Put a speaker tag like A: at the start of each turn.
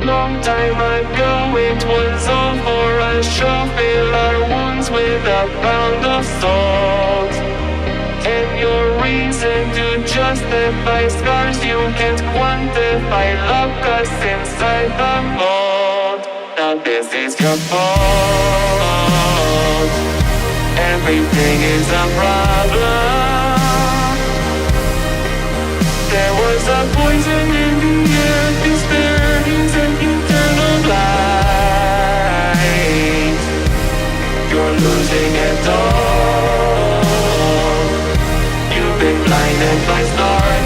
A: Long time ago it was all for a show. Fill our wounds with a pound of salt. And your reason to justify scars you can't quantify. Lock us inside the vault. Now this is your fault. Everything is a problem. There was a poison in the air. Despair is an eternal light. You're losing it all. You've been blinded by stars.